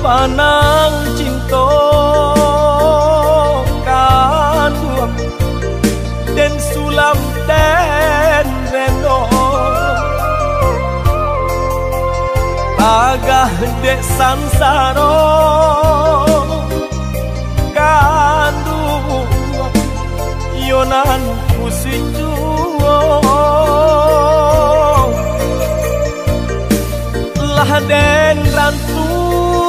panang cinta kadua dan sulam dan reno agah dek sansaro kadua yonan kusijuo lah den rantun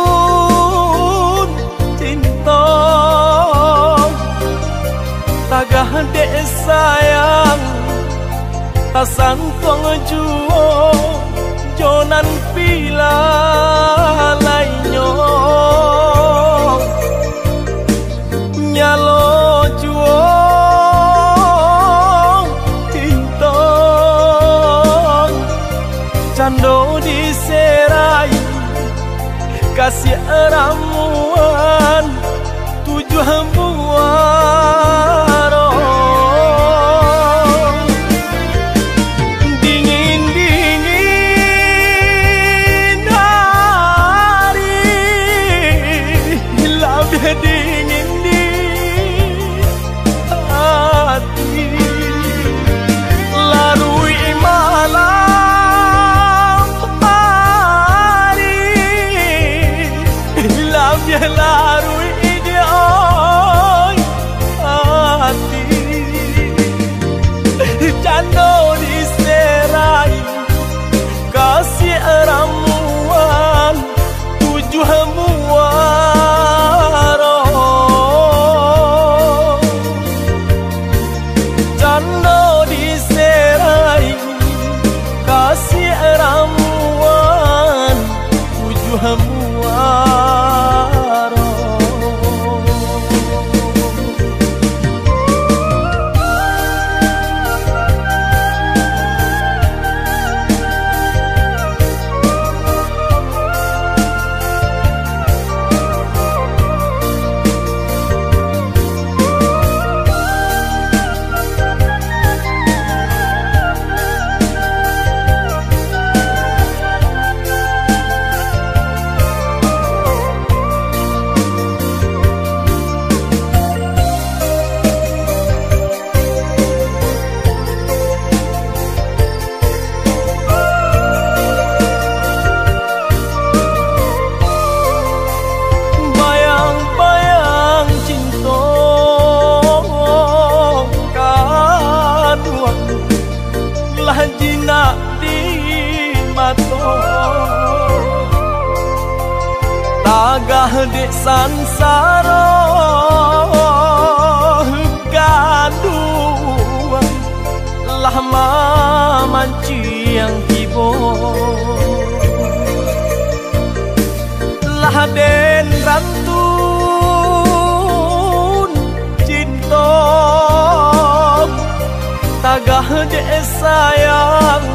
cinta tagah dek sayang tasan tuang juo jonan pila lainyo nyalo juo cinta cando diserai kasih ramuan tujuh muaro dingin-dingin hari lebih dingin di hati larui malam hari lebih larui cando diserai kasih ramuan tujuh muaro cando diserai kasih ramuan tujuh muaro jinak di mato tagah di sansaro gaduh lah mamancing hibo lah den rantun cinta tagah dek sayang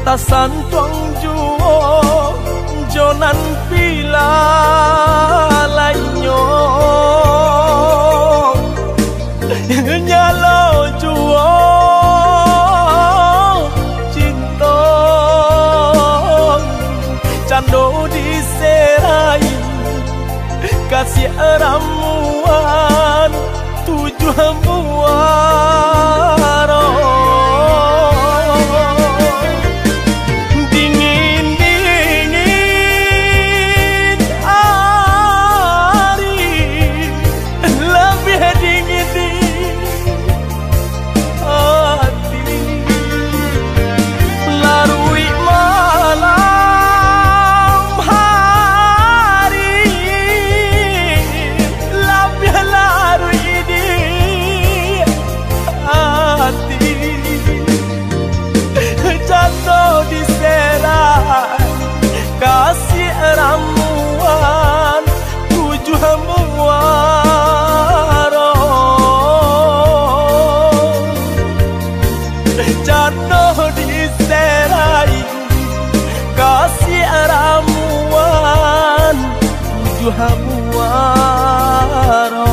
tasan tuang juo jonan pila lainyo nyalo juo cinta cando diserai kasih ramuan tujuh muaro dingin-dingin hari lebih dingin di hati larui malam hari lebih larui di hati jatuh diserai kasih ramuan tujuh muaro jatuh diserai kasih ramuan tujuh muaro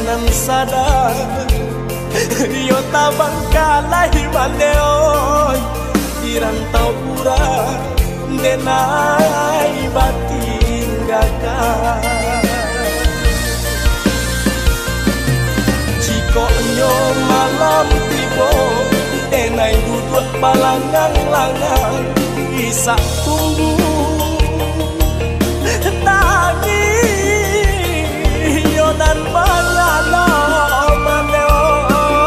nan sadar yo tabang kalai maneoy di rantau urang denai batin gakar jikoknyo malam tibo denai duduk balangang-langang isak tunggu tangi yonan balalo maneoy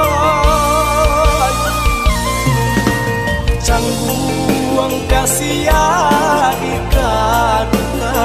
cangguang kasia ikaduka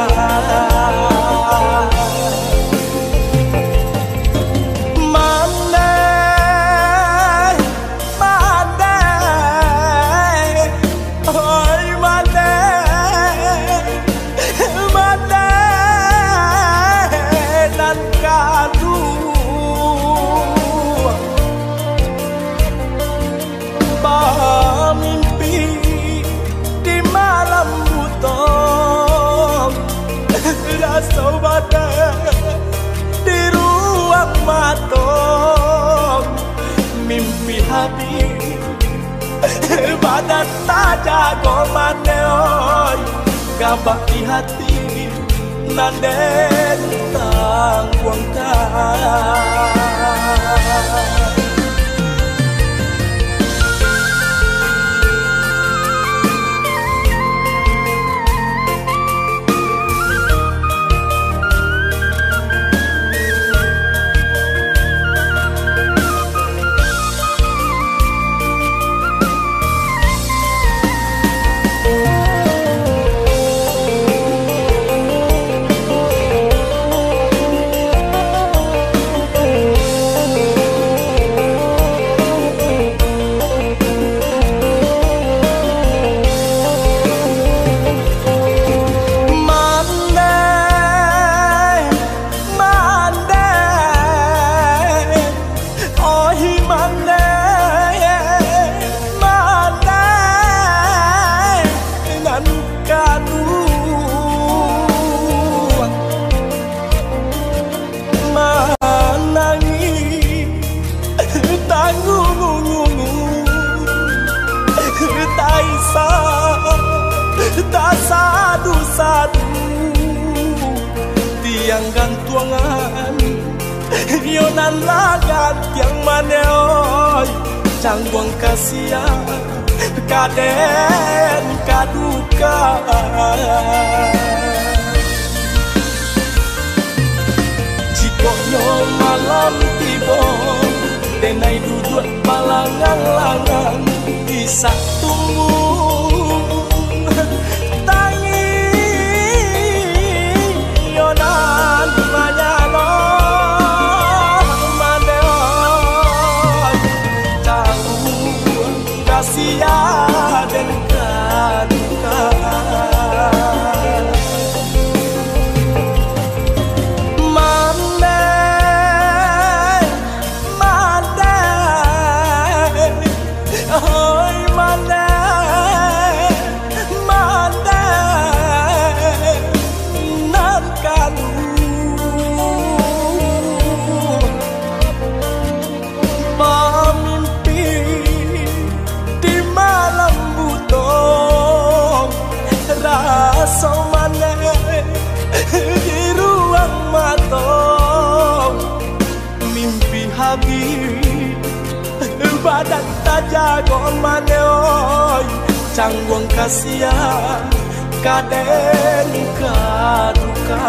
di ruang matom mimpi habis badan tak jago maneoy gabak di hati nanden tangguang tak sadu-sadu tiang gantuangan yonan lagan tiang maneoy cangguang kasia kaden kaduka jikoknyo malam tibo denai duduk balangang-langang isak tunggu yonan manyalo maneoy cangguang kasia den kaduka di ruang matom mimpi habis badan tak jago maneoy cangguang kasia kaden kaduka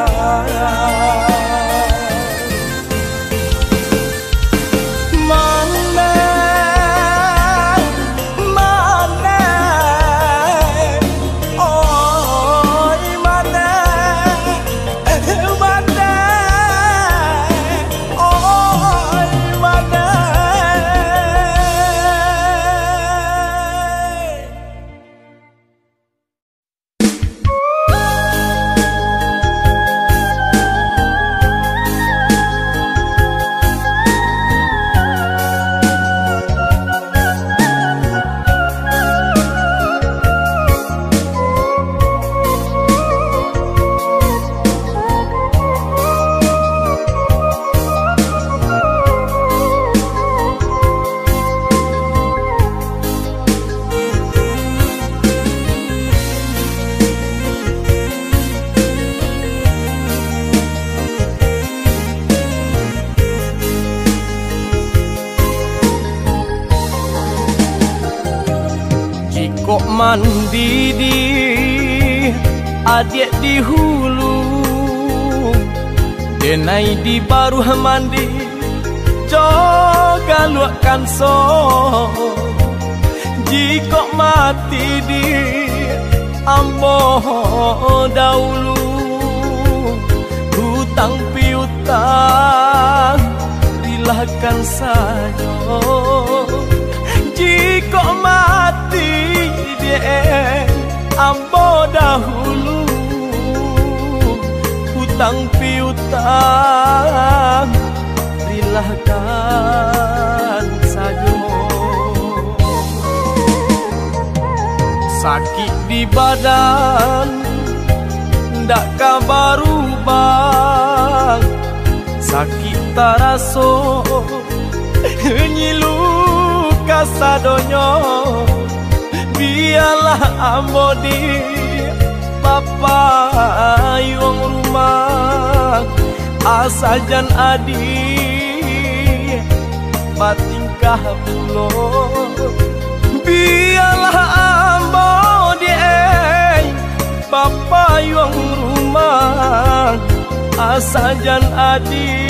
mandi di adik di hulu, denai di baru mandi joga luakan so. Jika mati di ambo dahulu, hutang piutang rilahkan saja. Jika mati dia ambo dahulu, hutang piutang rilahkan saja. Sakit di badan ndak kabar ubah, sakit taraso nyilu kasadonyo. Biarlah ambo di papa yung rumah, asajan adi batingkah pulo. Biarlah ambo di papa yung rumah, asajan adi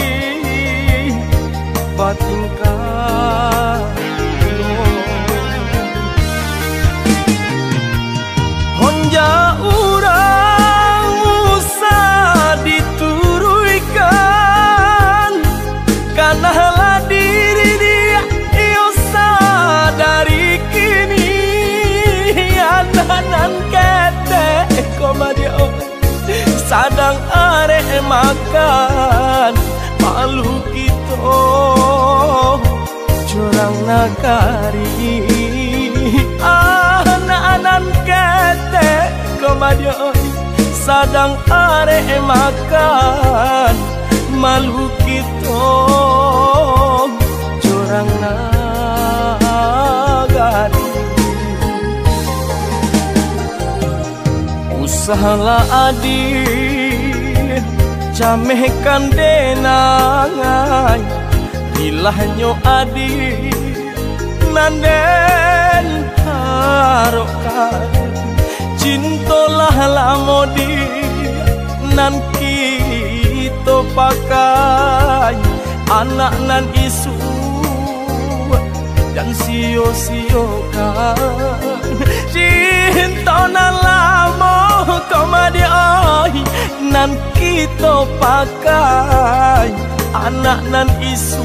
batingkah pulo. Honja urang usah dituruikan, karena diri dia iyo sadari kini. Ananan kete komadio sadang arek makan, malu kito curang nakari. Anak-anak kete komadio sadang arek makan, malu kito curang nakari. Usahalah adi camehkan denangai, bilahnya adi nanden harokan. Cintolah lamodi nan kita pakai, anak nan isu dan sio-siokan. Cinta nan lamo komadioi nan kita pakai, anak nan isu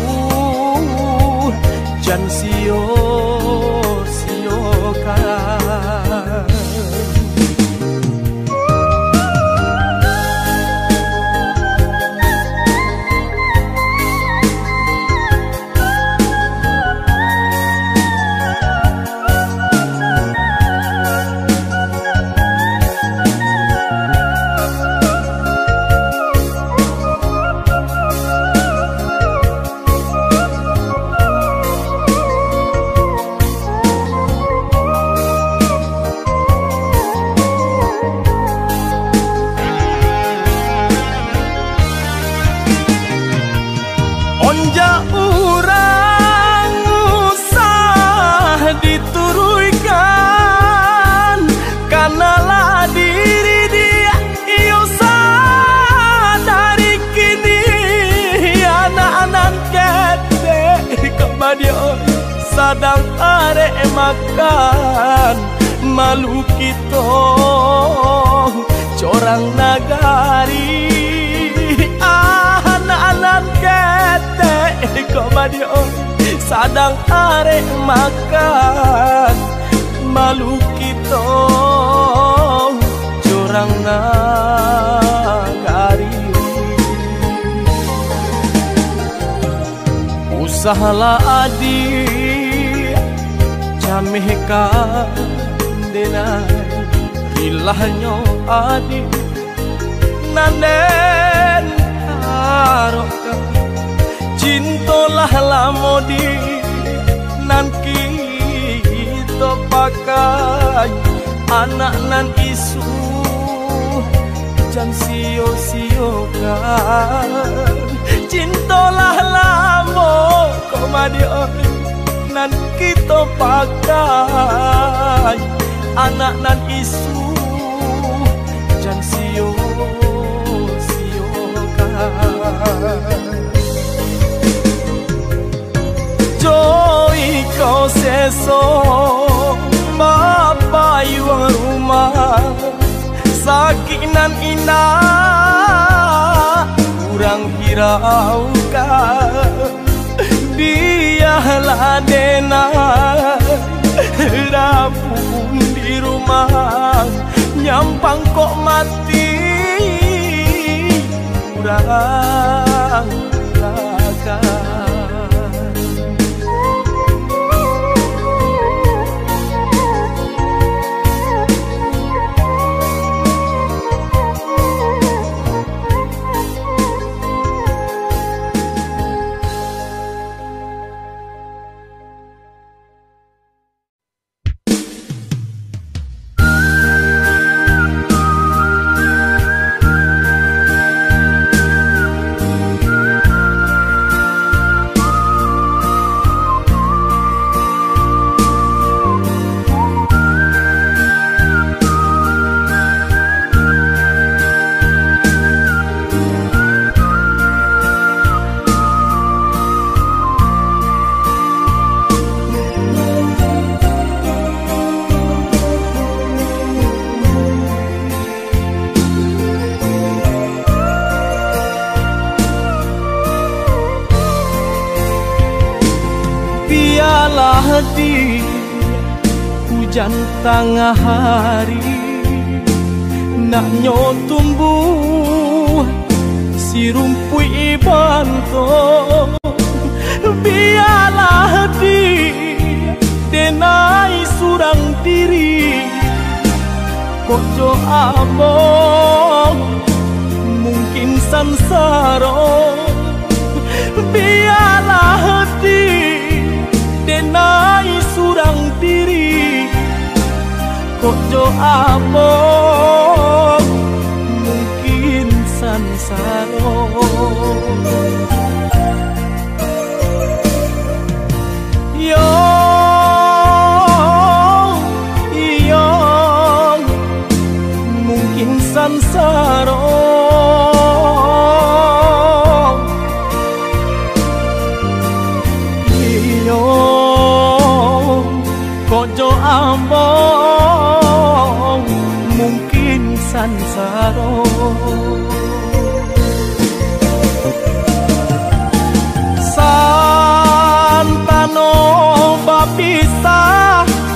jan sio-siokan. Onja urang usah dituruikan, karena diri dia iyo sadari kini. Anak-anak kete komadio sadang arek makan, malu kito corang nagari. Anak-anak kete komadio sadang arek makan, malu kito curang nagari. Usahalah adi camehkan denai, bilahnya adi nanen harokan. Cintolah lamodi nan kita pakai, anak nan isu jan sio-siokan. Cintolah lamo komadio nan kita pakai, anak nan isu jan sio-siokan Joy kau seso Bapak yuang rumah Sakit nan indah Kurang hiraukan Biarlah denai Rapun di rumah Nyampang kok mati Kurang rakan Di hujan tengah hari nak tumbuh si rumpui banto biarlah di denai surang diri kojo among mungkin sansaro biarlah di denai surang diri kojo among mungkin sansaro yo iyo mungkin sansaro kojo ambong mungkin sansaro santano babisa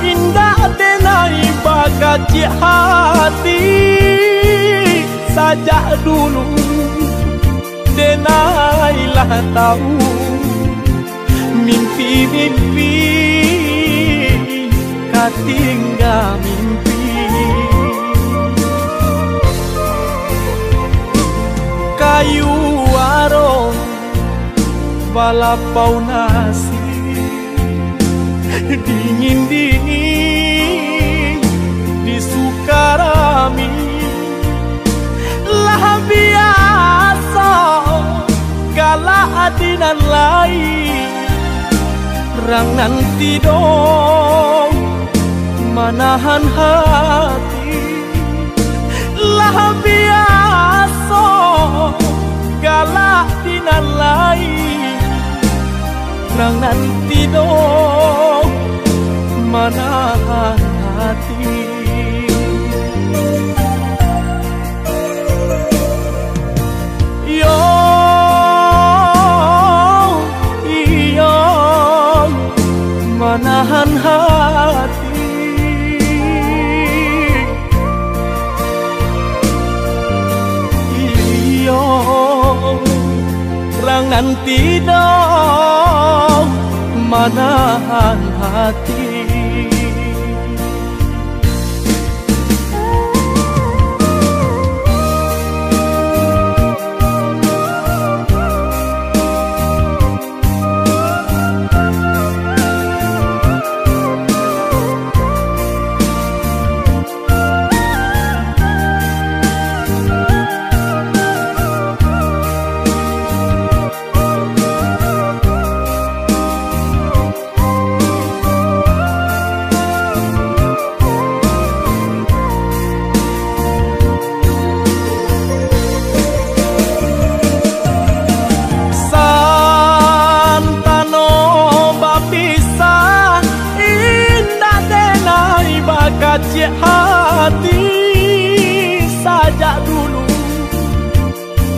indah denai bagaji hati sajak dulu denailah tahu mimpi-mimpi tinggal mimpi kayu warung balapau nasi dingin-dingin di Sukarami lah biasa kala adinan lain rang nanti dong manahan hati lah biasa galak dinan lain nang nanti dong manahan hati yo iyo manahan hati rang nanti dong manahan hati hati sajak dulu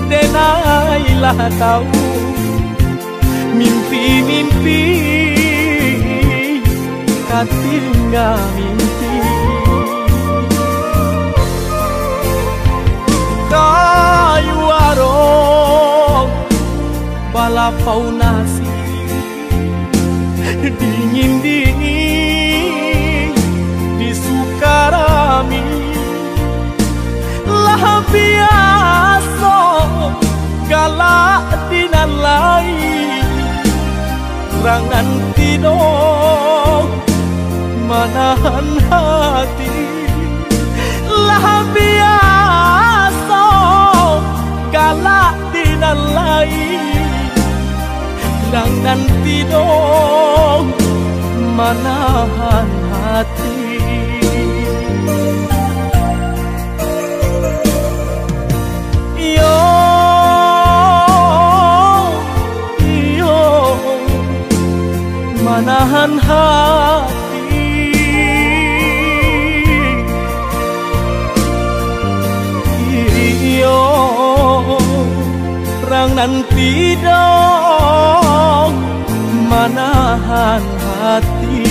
denailah tahu mimpi-mimpi katinggal mimpi kayu arong balapau nasi dingin-dingin di Sukarami lah biasa galak dinan lain rangan tidur manahan hati lah biasa galak dinan lain rangan tidur manahan hati yo yo manahan hati yo rangan tidur manahan hati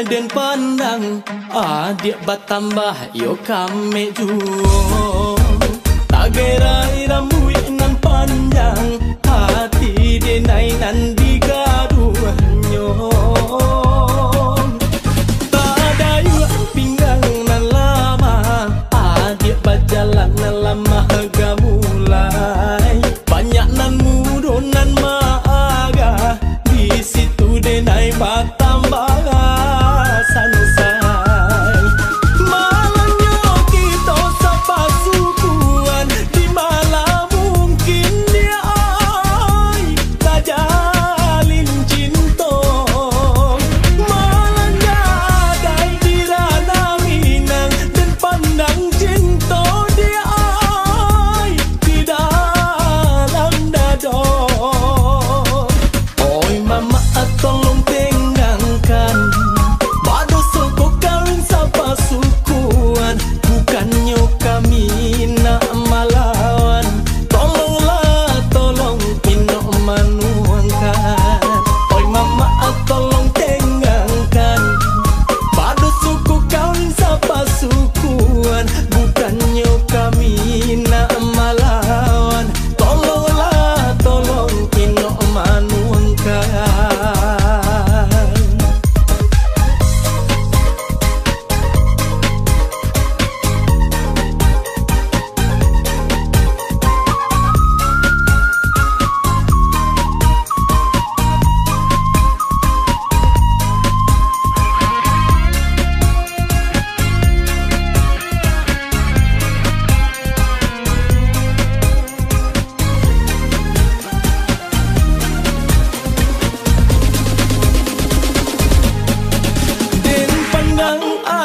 Den pandang adik batambah yo kame juo tak gerai rambut nan panjang hati denai nan digaduhanyo tak ada yuk pinggang nan lama adik berjalan nan lama gamulai banyak nan mudo nan maaga di situ denai batambah sansai malangnya kita sapa sukuan di malam mungkin dia ai tajam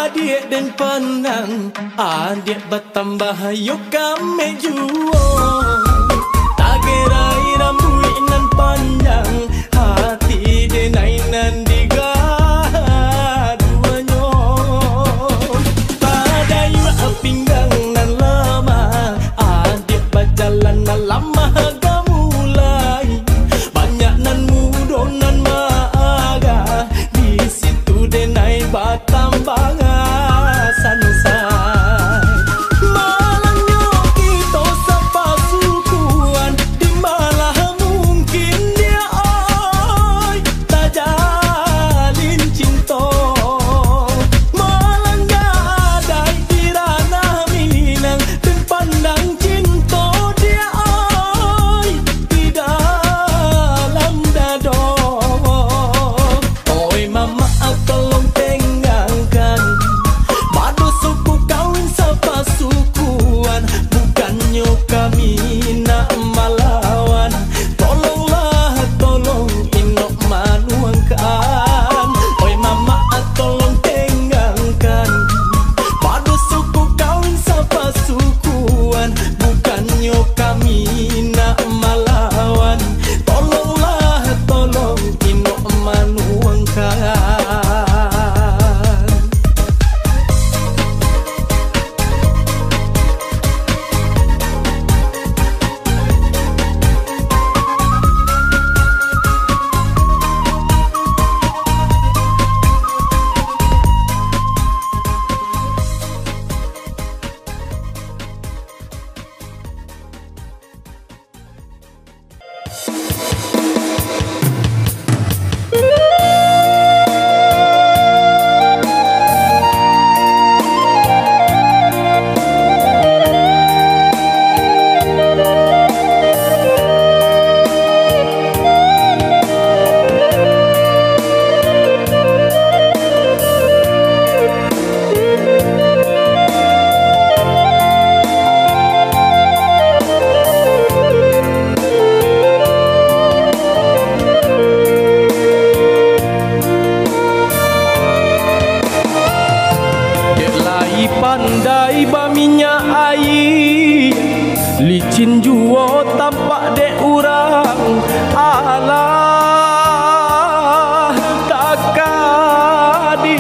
adik dan penang, adik bertambah yuk kami juo. Tak kira rambut nan panjang, hati denai nan digaduanyo. Pada yuk pinggang nan lama, adik berjalan nan lama gamulai. Banyak nan mudo nan maaga, di situ denai batambang sansai. Malangnya kita sepasukuan, di malah mungkin dia oi tak jalin cinta. Malah ada kirana minang dan pandang cinta dia oi di dalam dado. Oi mama tolong tengangkan, badu suku kawin sepasukuan, bukannya kami nak melawan. Tolonglah tolong inok manuangkan. Oi mama tolong tengangkan, badu suku kawin sepasukuan, bukannya kami nak melawan. Tolonglah tolong inok manuangkan. Pandai baminya air, licin juo tampak dek urang. Alah tak kadi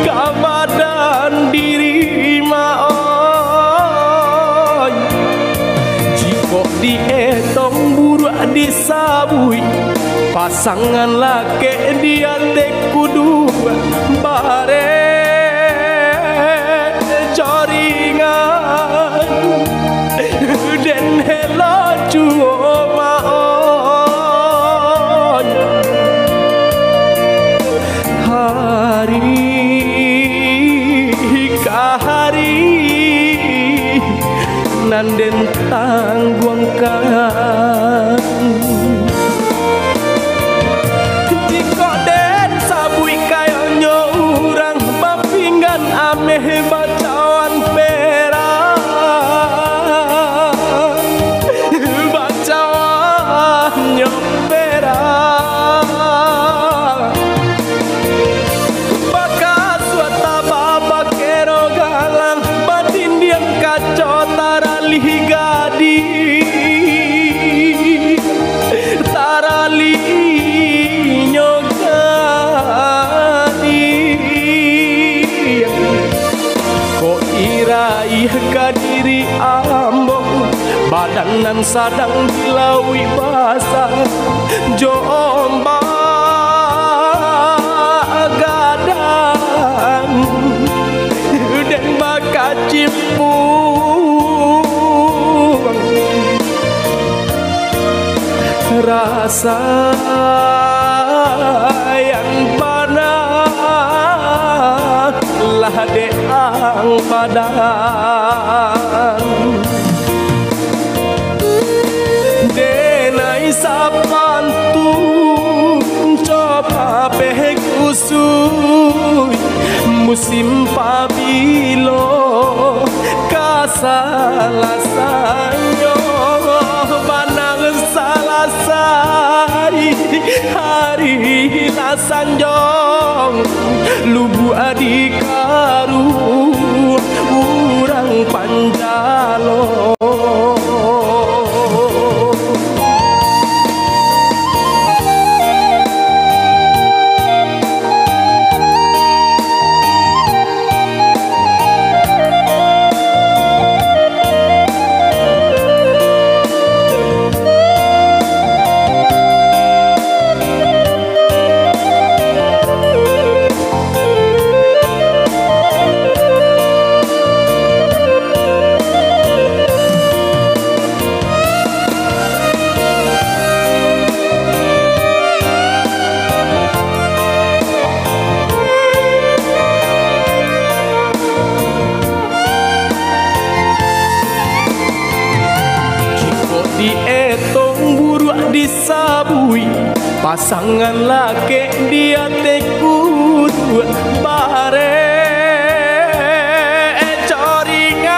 kamadan diri maoi. Jika dietong buruak disabui, pasangan laki dia dek kudu bare coringan den helo juo maon. Hari ka hari nan den tangguangkan. Jika den sabui kayonyo urang bapinggan ameh bacaan perak, bacaannya perak. Bakas wata baba kero galang, batin diam kacau taralih gadi, taralih nyogadi. Ko iraih kadiri ambo, badanan sadang dilaui basah. Jombang gadang dan bakat cimpung. Rasa yang panas lah deang badan. Denai sapantun coba peh kusui, musim pabilo kasalasanyo banang salasai hari lasanjo. lubu adikaru urang panjalo. Disabui pasangan laki dia tekut bare coringan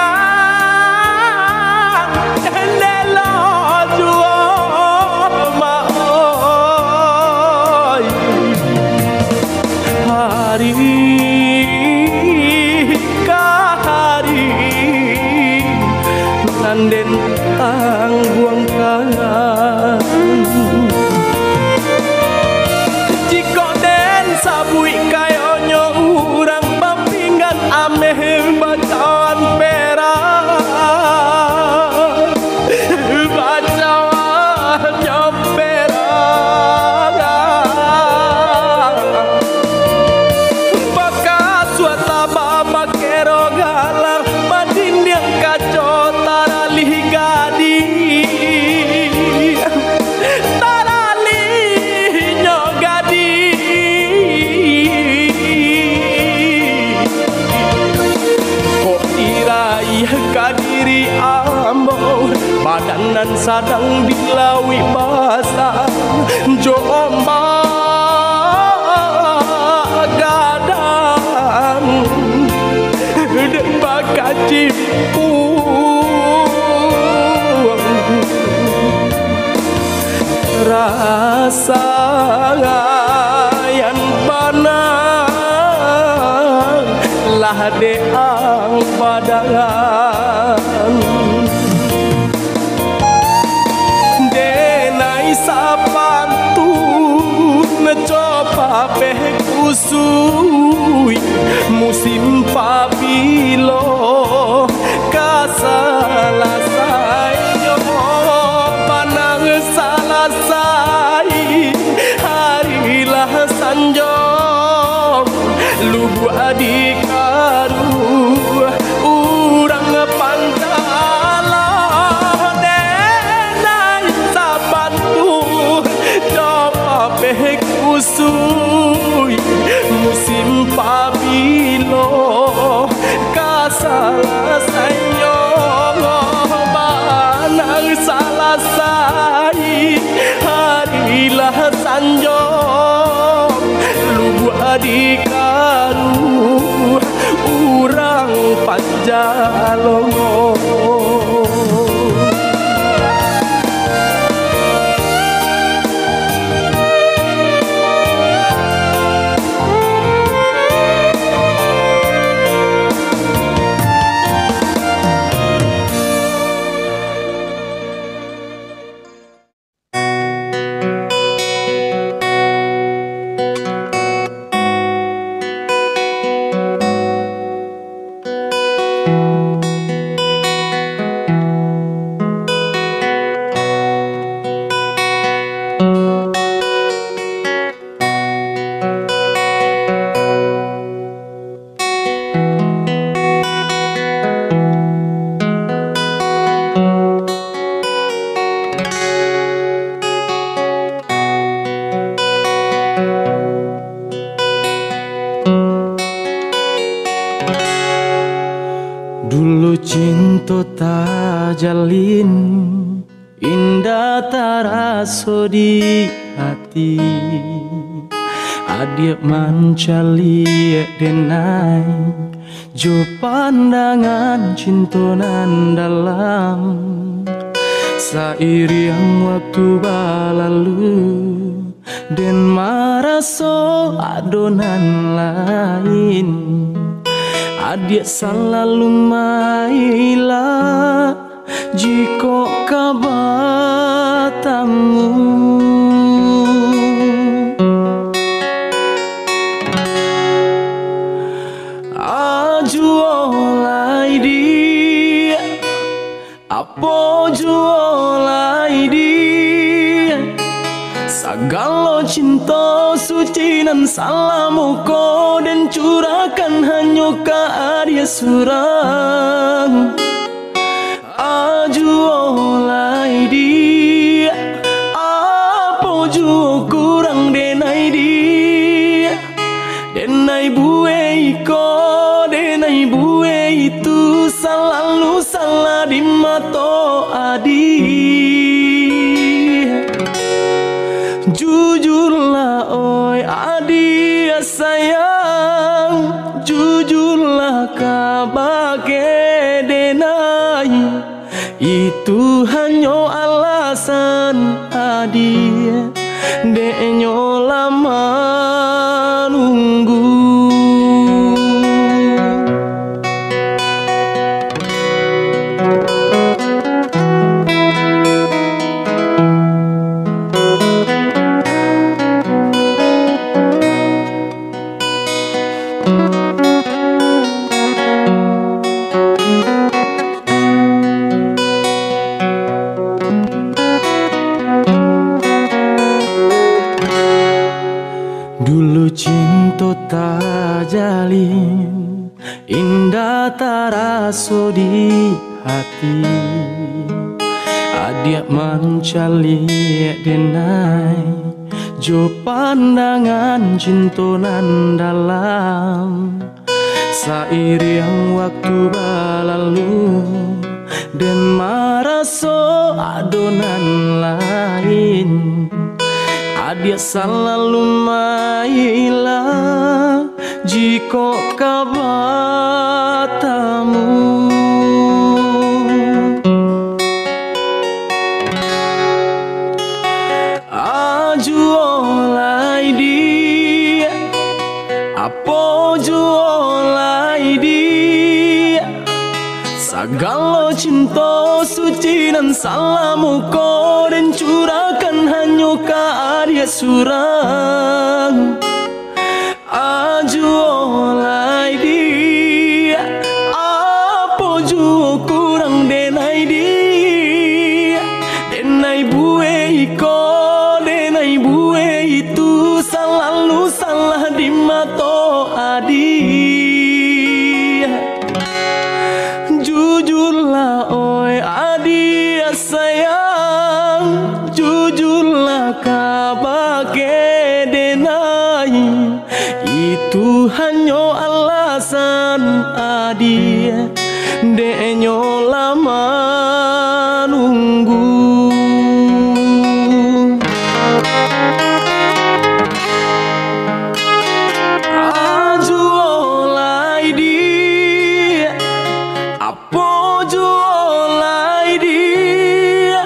nelo jual maoi hari kahari nanden buang kangen. Jika den sabui kayo nyo urang pampingan ameh bacaan perak bacaan nyo perak bakas suata baba kero galang madin yang kacau taralih gadi kadiri ambo badanan sadang dilawi basah jomba gadang dan bakat cipu rasa yang panang lah deang badangan denai sapantun mencoba peh kusui musim pabilo kasalah sayo panang salah sai harilah sanjong lubu adikaru urang pantala denai sabantu coba peh kusui musim pabilo kasalah sayo banang salah sai harilah sanjong lubu adikaru urang panjalongo. Dulu cinta tak jalin indah taraso di hati adik mancali denai jo pandangan cintonan dalam seiring waktu berlalu den maraso adonan lain. Adia selalu maila jiko kabatamu. Ajuolai dia, apo juolai dia, sagala cinta suci nan salamu ko dan curahkan hanya ka adia surang. Ajuolai dia, apo juo kurang denai dia, denai buai ko denai buai itu selalu salah di mata adi. Jujurlah oi adia sayang, jujurlah kabake denai, itu hanya alasan adia denyo lama nunggu. Dulu cinta tak jalin, indah taraso di hati. Adia mencali denai, jo pandangan cinta nan dalam. Seiring waktu berlalu dan maraso adonan lain. Adia selalu maila jiko kabatamu. Ajuolai dia, apo juolai dia, sagala cinta suci dan salamu ko dan curahkan hanya ka adia surang. Ajuolai dia, apo juo kurang denai dia, denai buai ko denai buai itu selalu salah di mata adi. Jujurlah oi adia sayang, jujurlah kabake denai, itu hanya alasan adia denyo lama nunggu. Ajuolai dia, apo juolai dia,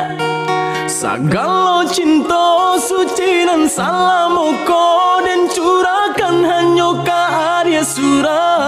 sagala cinta suci dan salamu ko dan curahkan hanya ka adia surang.